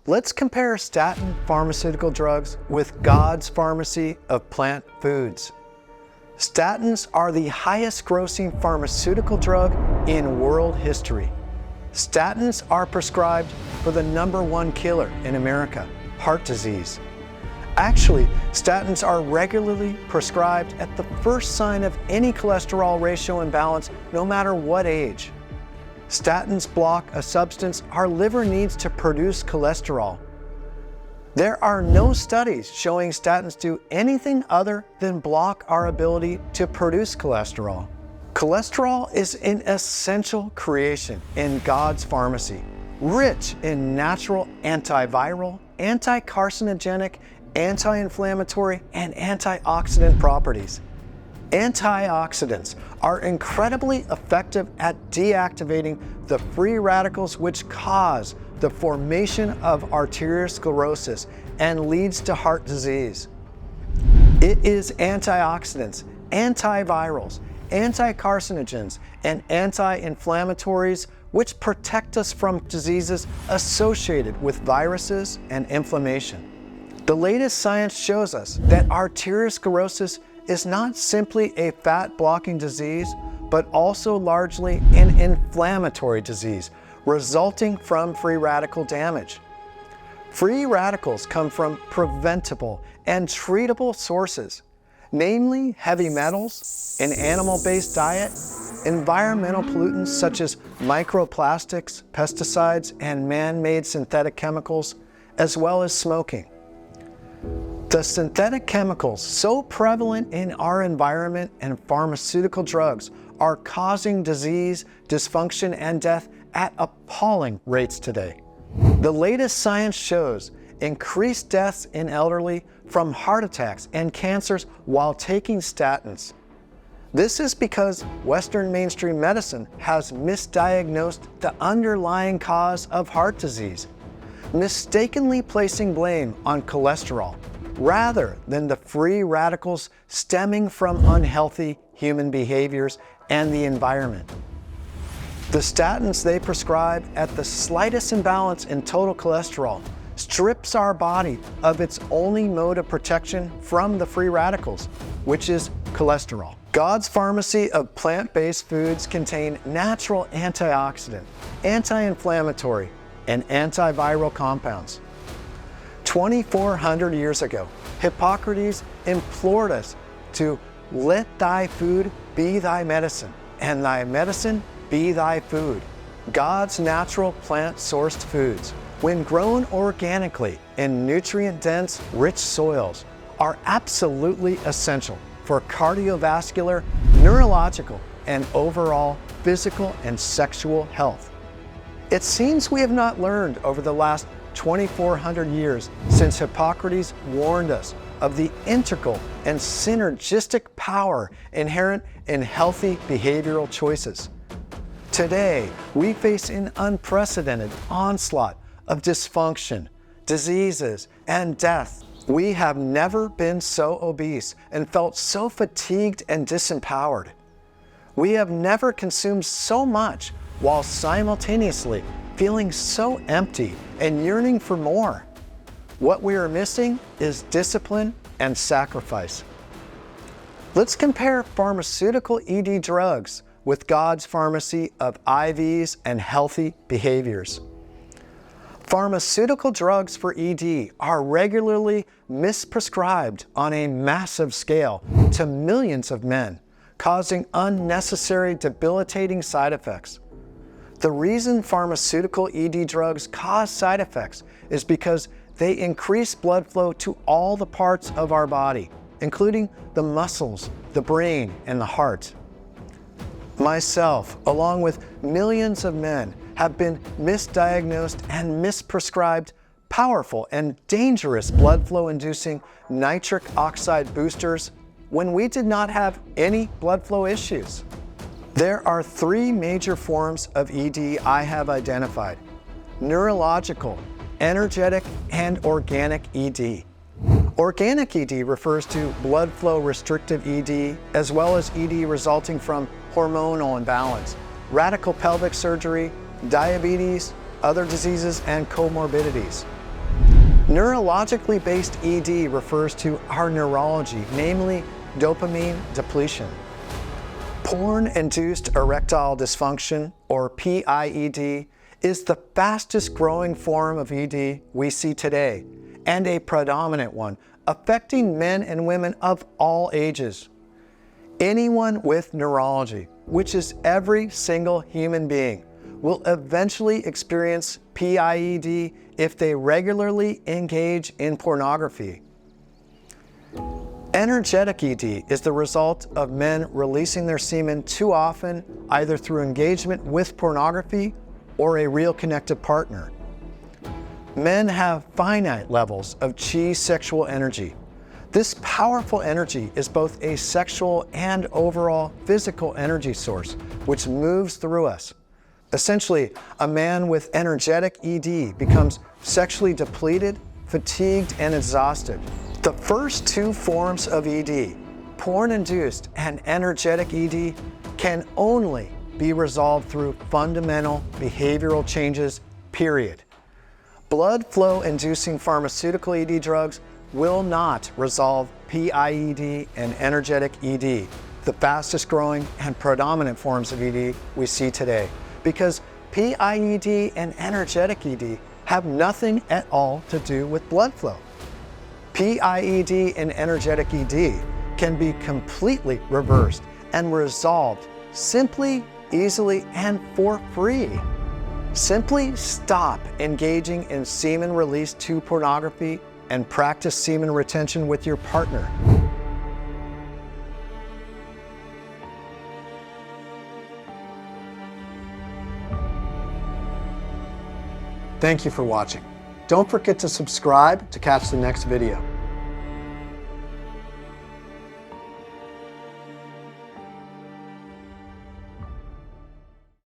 Let's compare statin pharmaceutical drugs with God's pharmacy of plant foods. Statins are the highest grossing pharmaceutical drug in world history. Statins are prescribed for the #1 killer in America, heart disease. Actually, statins are regularly prescribed at the first sign of any cholesterol ratio imbalance, no matter what age. Statins block a substance our liver needs to produce cholesterol. There are no studies showing statins do anything other than block our ability to produce cholesterol. Cholesterol is an essential creation in God's pharmacy, rich in natural antiviral, anti-carcinogenic, anti-inflammatory, and antioxidant properties. Antioxidants are incredibly effective at deactivating the free radicals which cause the formation of arteriosclerosis and leads to heart disease. It is antioxidants, antivirals, anti-carcinogens, and anti-inflammatories which protect us from diseases associated with viruses and inflammation. The latest science shows us that arteriosclerosis is not simply a fat-blocking disease, but also largely an inflammatory disease resulting from free radical damage. Free radicals come from preventable and treatable sources, namely heavy metals, an animal-based diet, environmental pollutants such as microplastics, pesticides, and man-made synthetic chemicals, as well as smoking. The synthetic chemicals so prevalent in our environment and pharmaceutical drugs are causing disease, dysfunction, and death at appalling rates today. The latest science shows increased deaths in elderly from heart attacks and cancers while taking statins. This is because Western mainstream medicine has misdiagnosed the underlying cause of heart disease, mistakenly placing blame on cholesterol rather than the free radicals stemming from unhealthy human behaviors and the environment. The statins they prescribe at the slightest imbalance in total cholesterol strips our body of its only mode of protection from the free radicals, which is cholesterol. God's pharmacy of plant-based foods contain natural antioxidant, anti-inflammatory, and antiviral compounds. 2,400 years ago, Hippocrates implored us to let thy food be thy medicine, and thy medicine be thy food. God's natural plant-sourced foods, when grown organically in nutrient-dense, rich soils, are absolutely essential for cardiovascular, neurological, and overall physical and sexual health. It seems we have not learned over the last 2,400 years since Hippocrates warned us of the integral and synergistic power inherent in healthy behavioral choices. Today, we face an unprecedented onslaught of dysfunction, diseases, and death. We have never been so obese and felt so fatigued and disempowered. We have never consumed so much while simultaneously feeling so empty and yearning for more. What we are missing is discipline and sacrifice. Let's compare pharmaceutical ED drugs with God's pharmacy of IVs and healthy behaviors. Pharmaceutical drugs for ED are regularly misprescribed on a massive scale to millions of men, causing unnecessary debilitating side effects. The reason pharmaceutical ED drugs cause side effects is because they increase blood flow to all the parts of our body, including the muscles, the brain, and the heart. Myself, along with millions of men, have been misdiagnosed and misprescribed powerful and dangerous blood flow inducing nitric oxide boosters when we did not have any blood flow issues. There are 3 major forms of ED I have identified: neurological, energetic, and organic ED. Organic ED refers to blood flow restrictive ED, as well as ED resulting from hormonal imbalance, radical pelvic surgery, diabetes, other diseases, and comorbidities. Neurologically based ED refers to our neurology, namely dopamine depletion. Porn-induced erectile dysfunction, or PIED, is the fastest growing form of ED we see today, and a predominant one, affecting men and women of all ages. Anyone with neurology, which is every single human being, will eventually experience PIED if they regularly engage in pornography. Energetic ED is the result of men releasing their semen too often, either through engagement with pornography or a real connected partner. Men have finite levels of chi sexual energy. This powerful energy is both a sexual and overall physical energy source, which moves through us. Essentially, a man with energetic ED becomes sexually depleted, fatigued, and exhausted. The first two forms of ED, porn-induced and energetic ED, can only be resolved through fundamental behavioral changes, period. Blood flow-inducing pharmaceutical ED drugs will not resolve PIED and energetic ED, the fastest growing and predominant forms of ED we see today, because PIED and energetic ED have nothing at all to do with blood flow. PIED and energetic ED can be completely reversed and resolved simply, easily, and for free. Simply stop engaging in semen release to pornography and practice semen retention with your partner. Thank you for watching. Don't forget to subscribe to catch the next video.